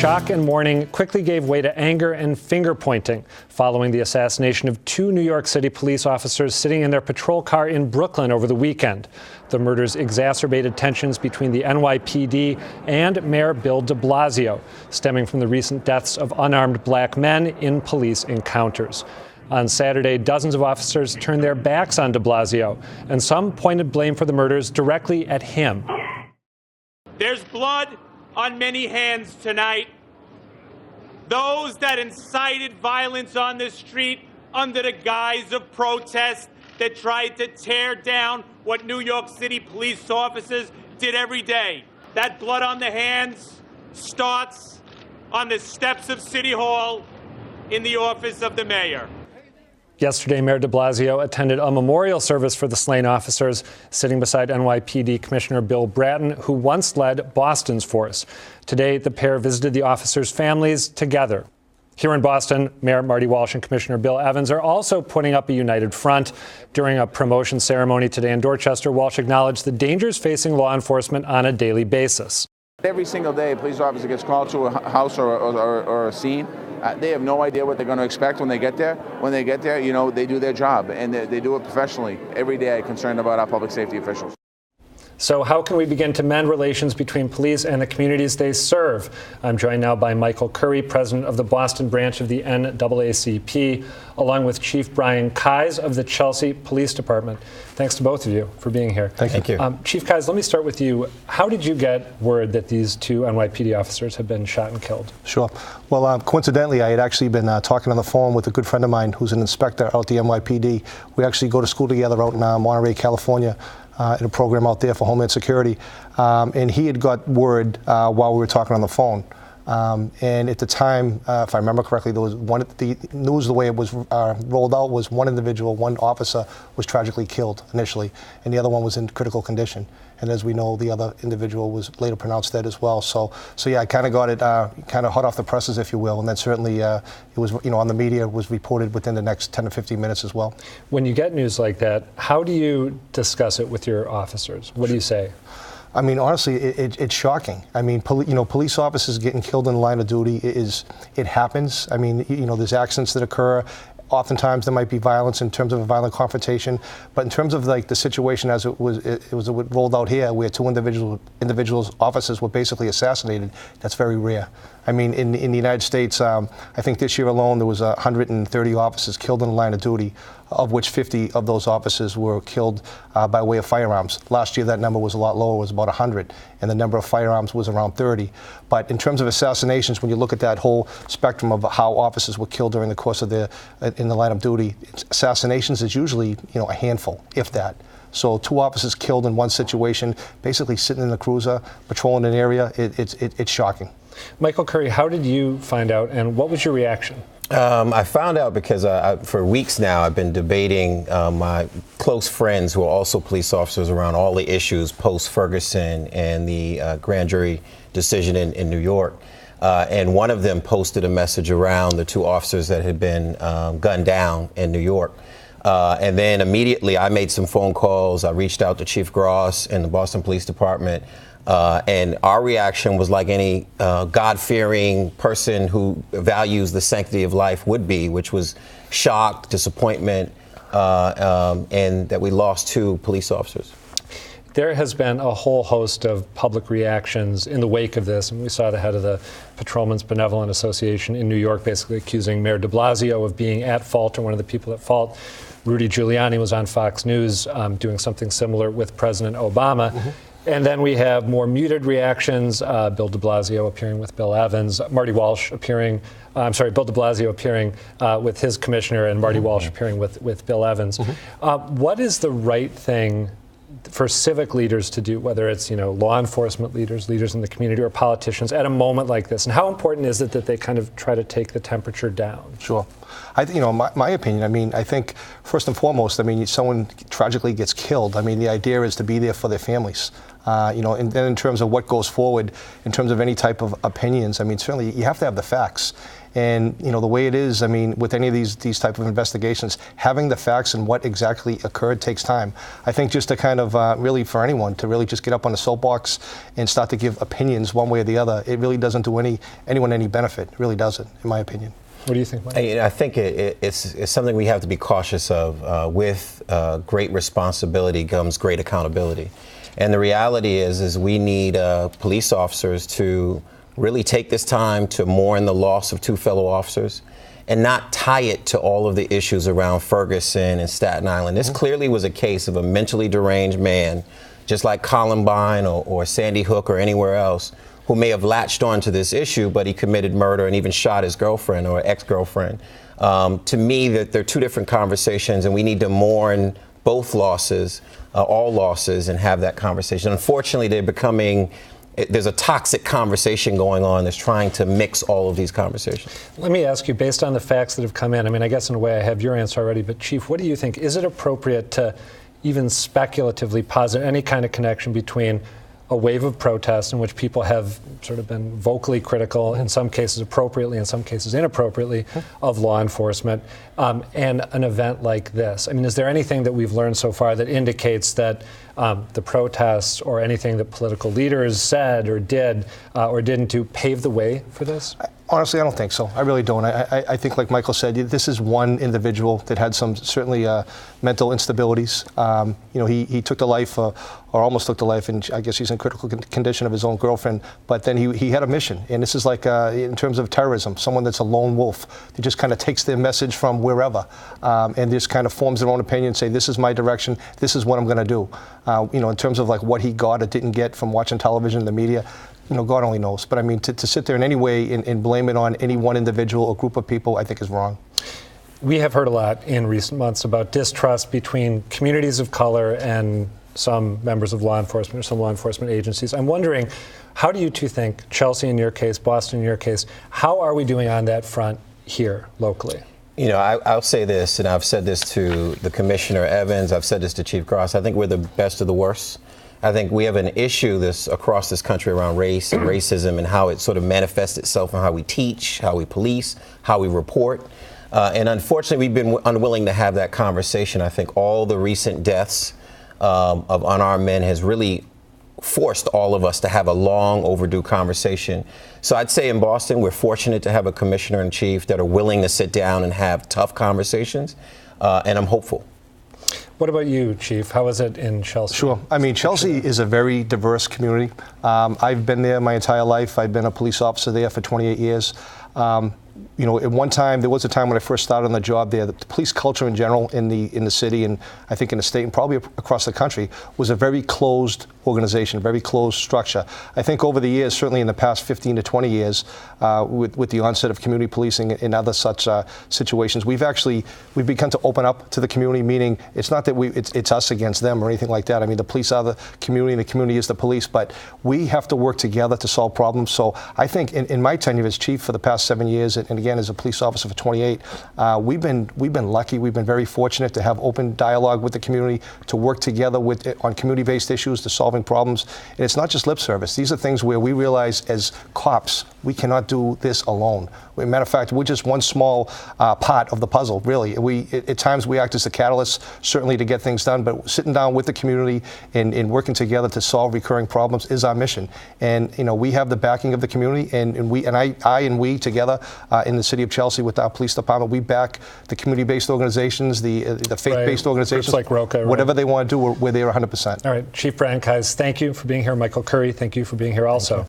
Shock and mourning quickly gave way to anger and finger-pointing following the assassination of two New York City police officers sitting in their patrol car in Brooklyn over the weekend. The murders exacerbated tensions between the NYPD and Mayor Bill de Blasio, stemming from the recent deaths of unarmed black men in police encounters. On Saturday, dozens of officers turned their backs on de Blasio, and some pointed blame for the murders directly at him. There's blood on many hands tonight. Those that incited violence on the street under the guise of protest, that tried to tear down what New York City police officers did every day. That blood on the hands starts on the steps of City Hall in the office of the mayor. Yesterday, Mayor de Blasio attended a memorial service for the slain officers, sitting beside NYPD Commissioner Bill Bratton, who once led Boston's force. Today, the pair visited the officers' families together. Here in Boston, Mayor Marty Walsh and Commissioner Bill Evans are also putting up a united front. During a promotion ceremony today in Dorchester, Walsh acknowledged the dangers facing law enforcement on a daily basis. Every single day, a police officer gets called to a house or a scene. They have no idea what they're going to expect when they get there. When they get there, you know, they do their job, and they do it professionally. Every day I'm concerned about our public safety officials. So how can we begin to mend relations between police and the communities they serve? I'm joined now by Michael Curry, president of the Boston branch of the NAACP, along with Chief Brian Keyes of the Chelsea Police Department. Thanks to both of you for being here. Thank you. Chief Keyes, let me start with you. How did you get word that these two NYPD officers had been shot and killed? Sure. Well, coincidentally, I had actually been talking on the phone with a good friend of mine who's an inspector out at the NYPD. We actually go to school together out in Monterey, California. In a program out there for Homeland Security, and he had got word while we were talking on the phone. And at the time, if I remember correctly, there was the news, the way it was rolled out, was one officer was tragically killed initially, and the other one was in critical condition. And as we know, the other individual was later pronounced dead as well. So yeah, I kind of got it kind of hot off the presses, if you will. And then certainly it was, on the media, was reported within the next 10 to 15 minutes as well. When you get news like that, how do you discuss it with your officers? What do you say? I mean, honestly, it's shocking. I mean, police officers getting killed in the line of duty it happens. I mean, there's accidents that occur. Oftentimes there might be violence in terms of a violent confrontation, but in terms of like the situation as it was rolled out here, where two officers were basically assassinated, that's very rare. I mean, in the United States, I think this year alone there was 130 officers killed in the line of duty, of which 50 of those officers were killed by way of firearms. Last year that number was a lot lower, it was about 100, and the number of firearms was around 30. But in terms of assassinations, when you look at that whole spectrum of how officers were killed during the course of in the line of duty, assassinations is usually a handful, if that. So two officers killed in one situation, basically sitting in a cruiser, patrolling an area, it's shocking. Michael Curry, how did you find out, and what was your reaction? I found out because for weeks now I've been debating my close friends who are also police officers around all the issues post-Ferguson and the grand jury decision in New York. And one of them posted a message around the two officers that had been gunned down in New York. And then immediately I made some phone calls. I reached out to Chief Gross and the Boston Police Department. And our reaction was like any God-fearing person who values the sanctity of life would be, which was shock, disappointment, and that we lost two police officers. There has been a whole host of public reactions in the wake of this, and we saw the head of the Patrolmen's Benevolent Association in New York basically accusing Mayor de Blasio of being at fault, or one of the people at fault. Rudy Giuliani was on Fox News doing something similar with President Obama. Mm-hmm. And then we have more muted reactions, Bill de Blasio appearing with Bill Evans, Marty Walsh appearing, Bill de Blasio appearing with his commissioner, and Marty Walsh appearing with Bill Evans. Mm-hmm. What is the right thing for civic leaders to do, whether it's law enforcement leaders in the community, or politicians at a moment like this? And how important is it that they kind of try to take the temperature down? Sure. My opinion, I think first and foremost, someone tragically gets killed. The idea is to be there for their families. And then in terms of what goes forward, in terms of any type of opinions, I mean, certainly you have to have the facts. And the way it is, I mean, with any of these type of investigations, having the facts and what exactly occurred takes time. I think just to kind of really for anyone to really just get up on the soapbox and start to give opinions one way or the other, it really doesn't do anyone any benefit. It really doesn't, in my opinion. What do you think, Mike? I think it's something we have to be cautious of. With great responsibility comes great accountability. And the reality is we need police officers to really take this time to mourn the loss of two fellow officers and not tie it to all of the issues around Ferguson and Staten Island. This clearly was a case of a mentally deranged man, just like Columbine or Sandy Hook or anywhere else, who may have latched onto this issue, but he committed murder and even shot his girlfriend or ex-girlfriend. To me, that they're two different conversations, and we need to mourn both losses, all losses, and have that conversation. Unfortunately, there's a toxic conversation going on that's trying to mix all of these conversations. Let me ask you, based on the facts that have come in, I mean, I guess in a way I have your answer already, but Chief, what do you think? Is it appropriate to even speculatively posit any kind of connection between a wave of protests in which people have sort of been vocally critical, in some cases appropriately, in some cases inappropriately, of law enforcement, and an event like this? I mean, is there anything that we've learned so far that indicates that the protests or anything that political leaders said or did or didn't do paved the way for this? Honestly, I don't think so. I really don't. I think, like Michael said, this is one individual that had some certainly mental instabilities. He took the life, or almost took the life, and I guess he's in critical condition of his own girlfriend. But then he had a mission, and this is like in terms of terrorism, someone that's a lone wolf that just kind of takes their message from wherever, and just kind of forms their own opinion, say this is my direction, this is what I'm going to do. In terms of like what he got or didn't get from watching television, the media. God only knows. But I mean, to sit there in any way and blame it on any one individual or group of people, I think is wrong. We have heard a lot in recent months about distrust between communities of color and some members of law enforcement or some law enforcement agencies. I'm wondering, how do you two think, Chelsea in your case, Boston in your case, how are we doing on that front here locally? I'll say this, and I've said this to the Commissioner Evans, I've said this to Chief Gross, I think we're the best of the worst. I think we have an issue across this country around race and racism and how it sort of manifests itself in how we teach, how we police, how we report. And unfortunately, we've been unwilling to have that conversation. I think all the recent deaths of unarmed men has really forced all of us to have a long overdue conversation. So I'd say in Boston, we're fortunate to have a commissioner and chief that are willing to sit down and have tough conversations. And I'm hopeful. What about you, Chief? How is it in Chelsea? Sure. I mean, Chelsea is a very diverse community. I've been there my entire life. I've been a police officer there for 28 years. At one time, there was a time when I first started on the job there, the police culture in general in the city, and I think in the state and probably across the country, was a very closed organization, a very closed structure. I think over the years, certainly in the past 15 to 20 years, with the onset of community policing and other such situations, we've begun to open up to the community, meaning it's not that it's us against them or anything like that. I mean, the police are the community and the community is the police, but we have to work together to solve problems. So I think in my tenure as chief for the past 7 years, and again as a police officer for 28, we've been lucky. We've been very fortunate to have open dialogue with the community, to work together on community-based issues, to solving problems. And it's not just lip service. These are things where we realize as cops, we cannot do this alone. As a matter of fact, we're just one small part of the puzzle, really. At times we act as the catalyst, certainly to get things done, but sitting down with the community and working together to solve recurring problems is our mission. And we have the backing of the community, and I together in the city of Chelsea with our police department, we back the community-based organizations, the faith-based organizations, groups like ROCA, whatever they want to do, we're there 100%. All right, Chief Brandeis, thank you for being here. Michael Curry, thank you for being here also.